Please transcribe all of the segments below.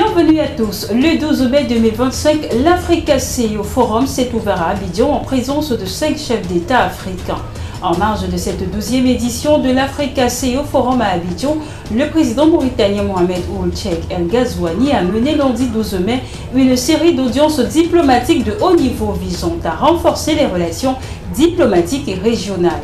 Bienvenue à tous. Le 12 mai 2025, l'Africa CEO Forum s'est ouvert à Abidjan en présence de 5 chefs d'État africains. En marge de cette 12e édition de l'Africa CEO Forum à Abidjan, le président mauritanien Mohamed Ould Cheikh El Ghazouani a mené lundi 12 mai une série d'audiences diplomatiques de haut niveau visant à renforcer les relations diplomatiques et régionales.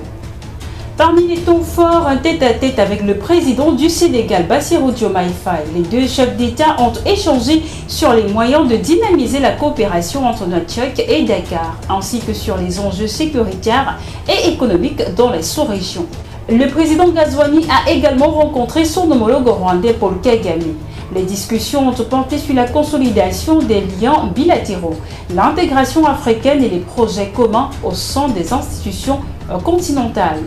Parmi les tons forts, un tête-à-tête avec le président du Sénégal, Bassirou Diomaye Faye. Les deux chefs d'État ont échangé sur les moyens de dynamiser la coopération entre Nouakchott et Dakar, ainsi que sur les enjeux sécuritaires et économiques dans les sous-régions. Le président Ghazouani a également rencontré son homologue rwandais Paul Kagame. Les discussions ont porté sur la consolidation des liens bilatéraux, l'intégration africaine et les projets communs au sein des institutions continentales.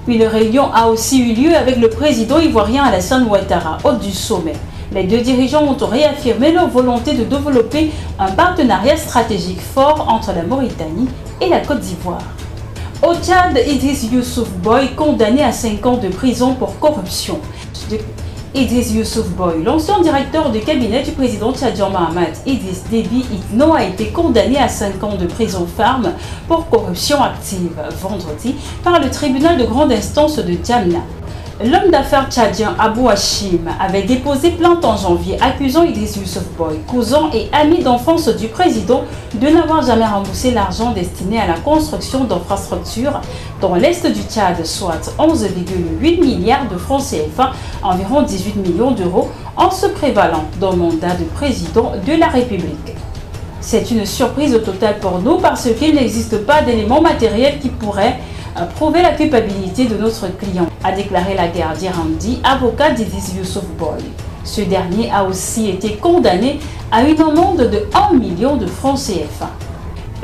Une réunion a aussi eu lieu avec le président ivoirien Alassane Ouattara, hôte du sommet. Les deux dirigeants ont réaffirmé leur volonté de développer un partenariat stratégique fort entre la Mauritanie et la Côte d'Ivoire. Au Tchad, Idriss Youssouf Boy condamné à 5 ans de prison pour corruption. Idriss Youssouf Boy, l'ancien directeur du cabinet du président tchadien Mahamat Idriss Déby Itno, a été condamné à 5 ans de prison ferme pour corruption active vendredi par le tribunal de grande instance de Djamna. L'homme d'affaires tchadien Abou Hachim avait déposé plainte en janvier accusant Idriss Youssouf Boy, cousin et ami d'enfance du président, de n'avoir jamais remboursé l'argent destiné à la construction d'infrastructures dans l'est du Tchad, soit 11,8 milliards de francs CFA, environ 18 millions d'euros, en se prévalant d'un mandat de président de la République. C'est une surprise totale pour nous parce qu'il n'existe pas d'éléments matériels qui pourraient prouver la culpabilité de notre client, a déclaré Laguerre Ramdi, avocat d'Idriss Youssouf Boy. Ce dernier a aussi été condamné à une amende de 1 million de francs CFA.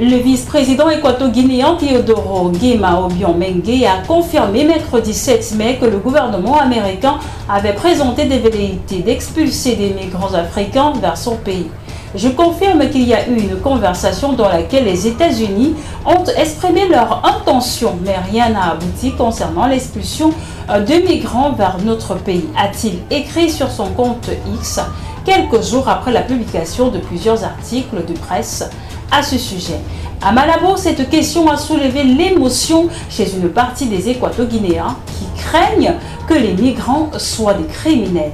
Le vice-président équato-guinéen Teodoro Guema Obiang Mengue a confirmé mercredi 7 mai que le gouvernement américain avait présenté des velléités d'expulser des migrants africains vers son pays. Je confirme qu'il y a eu une conversation dans laquelle les États-Unis ont exprimé leur intention, mais rien n'a abouti concernant l'expulsion de migrants vers notre pays, a-t-il écrit sur son compte X quelques jours après la publication de plusieurs articles de presse à ce sujet. À Malabo, cette question a soulevé l'émotion chez une partie des Équato-Guinéens qui craignent que les migrants soient des criminels.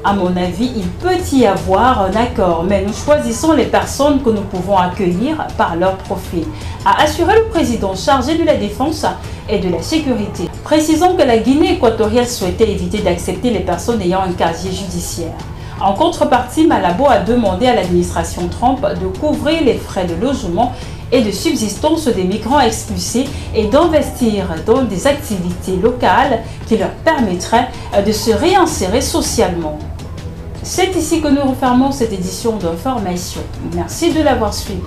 À mon avis, il peut y avoir un accord, mais nous choisissons les personnes que nous pouvons accueillir par leur profil, a assuré le président chargé de la défense et de la sécurité. Précisons que la Guinée équatoriale souhaitait éviter d'accepter les personnes ayant un casier judiciaire. En contrepartie, Malabo a demandé à l'administration Trump de couvrir les frais de logement et de subsistance des migrants expulsés et d'investir dans des activités locales qui leur permettraient de se réinsérer socialement. C'est ici que nous refermons cette édition d'information. Merci de l'avoir suivi.